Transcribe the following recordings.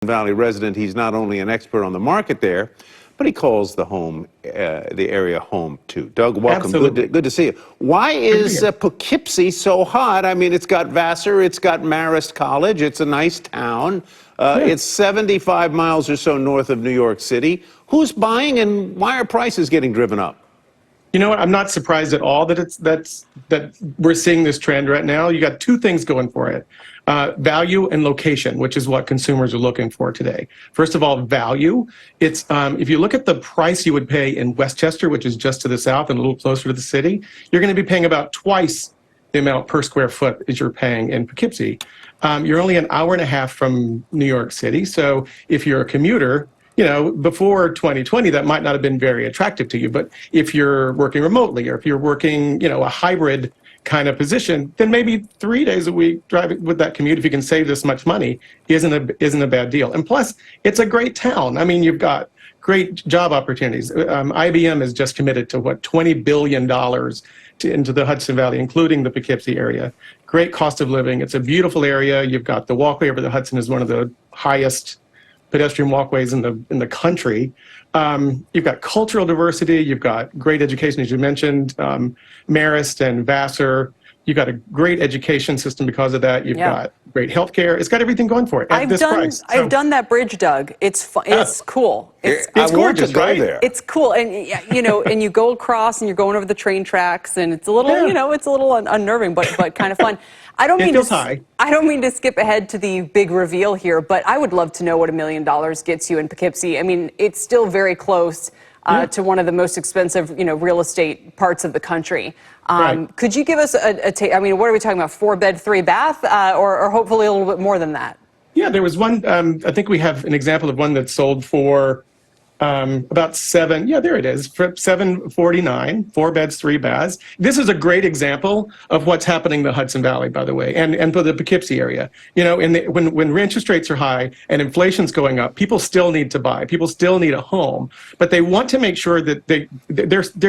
Valley resident. He's not only an expert on the market there, but he calls the area home too. Doug, welcome. Good to see you. Why is Poughkeepsie so hot? I mean, it's got Vassar, it's got Marist College, it's a nice town. It's 75 miles or so north of New York City. Who's buying, and why are prices getting driven up? You know what? I'm not surprised at all that we're seeing this trend right now. You got two things going for it. Value and location, which is what consumers are looking for today. First of all, value. It's if you look at the price you would pay in Westchester, which is just to the south and a little closer to the city, you're going to be paying about twice the amount per square foot as you're paying in Poughkeepsie. You're only an hour and a half from New York City, so if you're a commuter, you know, before 2020, that might not have been very attractive to you. But if you're working remotely, or if you're working, you know, a hybrid kind of position, then maybe 3 days a week driving with that commute, if you can save this much money, isn't a bad deal. And plus, it's a great town. I mean, you've got great job opportunities. IBM is just committed to $20 billion into the Hudson Valley, including the Poughkeepsie area. Great cost of living. It's a beautiful area. You've got the walkway over the Hudson is one of the highest pedestrian walkways in the country. You've got cultural diversity. You've got great education, as you mentioned, Marist and Vassar. You've got a great education system because of that. You've got great healthcare. It's got everything going for it at this price. I've done that bridge, Doug. It's cool. It's gorgeous, right? There. It's cool, and you know, and you go across, and you're going over the train tracks, and it's a little, you know, it's a little unnerving, but kind of fun. I don't mean to skip ahead to the big reveal here, but I would love to know what $1 million gets you in Poughkeepsie. I mean, it's still very close to one of the most expensive, you know, real estate parts of the country. Could you give us I mean, what are we talking about? 4-bed, 3-bath, or hopefully a little bit more than that? Yeah, there was one. I think we have an example of one that sold for about there it is, for $749, 4 beds, 3 baths. This is a great example of what's happening in the Hudson Valley, by the way, and for the Poughkeepsie area. You know, when interest rates are high and inflation's going up, people still need to buy. People still need a home, but they want to make sure that they're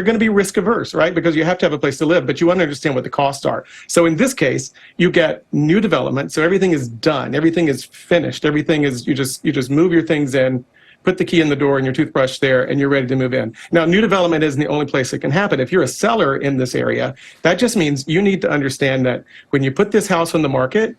going to be risk averse, right? Because you have to have a place to live, but you want to understand what the costs are. So in this case, you get new development, so everything is done, everything is finished, everything is you just move your things in, put the key in the door and your toothbrush there, and you're ready to move in. Now, new development isn't the only place it can happen. If you're a seller in this area, that just means you need to understand that when you put this house on the market,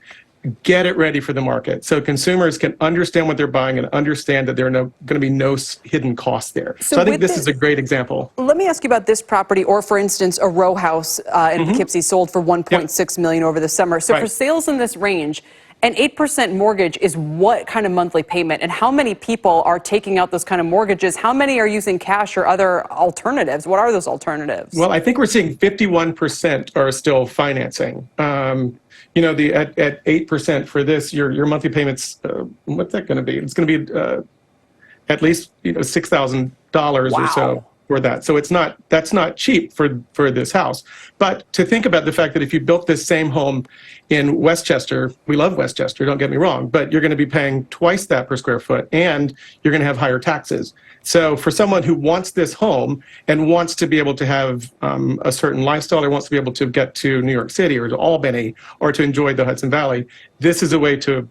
get it ready for the market so consumers can understand what they're buying and understand that there are going to be no hidden costs there. So I think this is a great example. Let me ask you about this property, or for instance, a row house in Poughkeepsie sold for $1.6 million over the summer. So for sales in this range, an 8% mortgage is what kind of monthly payment, and how many people are taking out those kind of mortgages? How many are using cash or other alternatives? What are those alternatives? Well, I think we're seeing 51% are still financing. You know, at 8% for this, your monthly payments, what's that going to be? It's going to be at least $6,000 or so for that. So that's not cheap for this house. But to think about the fact that if you built this same home in Westchester, we love Westchester, don't get me wrong, but you're going to be paying twice that per square foot, and you're going to have higher taxes. So for someone who wants this home and wants to be able to have a certain lifestyle, or wants to be able to get to New York City or to Albany or to enjoy the Hudson Valley, this is a way to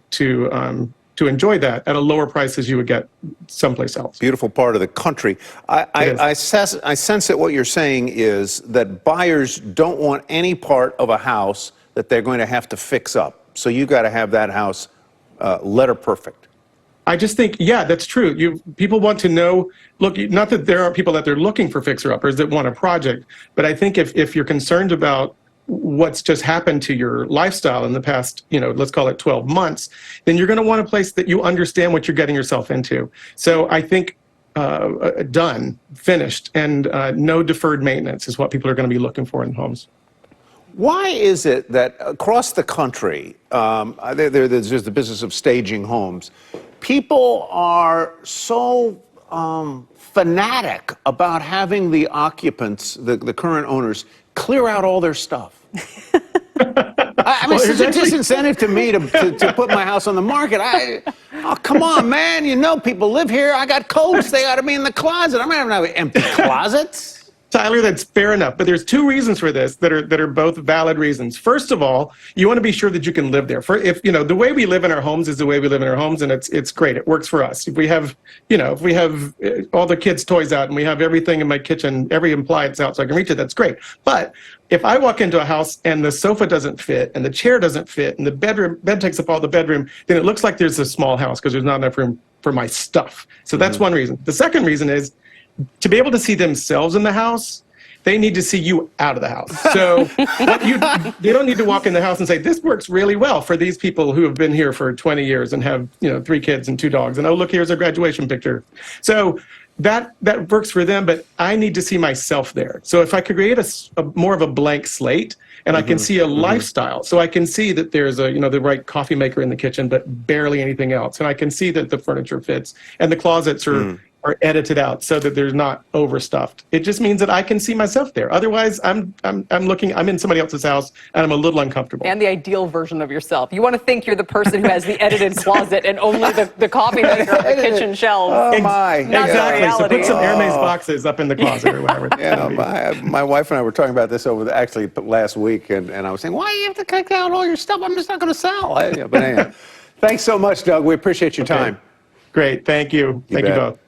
enjoy that at a lower price as you would get someplace else. Beautiful part of the country. I sense that what you're saying is that buyers don't want any part of a house that they're going to have to fix up. So you got to have that house letter perfect. I just think, yeah, that's true. People want to know, look, not that there aren't people that they're looking for fixer-uppers that want a project, but I think if you're concerned about what's just happened to your lifestyle in the past, let's call it 12 months, then you're going to want a place that you understand what you're getting yourself into. So I think done, finished, and no deferred maintenance is what people are going to be looking for in homes. Why is it that across the country, there's the business of staging homes, people are so fanatic about having the occupants, the current owners, clear out all their stuff? I mean, it's a disincentive to me to put my house on the market. Oh, come on, man. People live here. I got coats. They ought to be in the closet. I'm not having empty closets. Tyler, that's fair enough. But there's two reasons for this that are both valid reasons. First of all, you want to be sure that you can live there. If the way we live in our homes is the way we live in our homes, and it's great. It works for us. If we have all the kids' toys out and we have everything in my kitchen, every appliance out so I can reach it, that's great. But if I walk into a house and the sofa doesn't fit and the chair doesn't fit and the bed takes up all the bedroom, then it looks like there's a small house because there's not enough room for my stuff. So that's one reason. The second reason is, to be able to see themselves in the house, they need to see you out of the house. So they don't need to walk in the house and say, this works really well for these people who have been here for 20 years and have 3 kids and 2 dogs. And oh, look, here's a graduation picture. So that works for them, but I need to see myself there. So if I could create a more of a blank slate, and I can see a lifestyle, so I can see that there's the right coffee maker in the kitchen, but barely anything else, and I can see that the furniture fits and the closets are edited out so that there's not overstuffed. It just means that I can see myself there. Otherwise, I'm in somebody else's house and I'm a little uncomfortable. And the ideal version of yourself. You want to think you're the person who has the edited closet and only the coffee maker on the kitchen shelves. Oh my! Exactly. So put some Hermes boxes up in the closet or whatever. My wife and I were talking about this actually last week, and I was saying, why do you have to kick out all your stuff? I'm just not going to sell. But anyhow, thanks so much, Doug. We appreciate your time. Great. Thank you. Thank you both.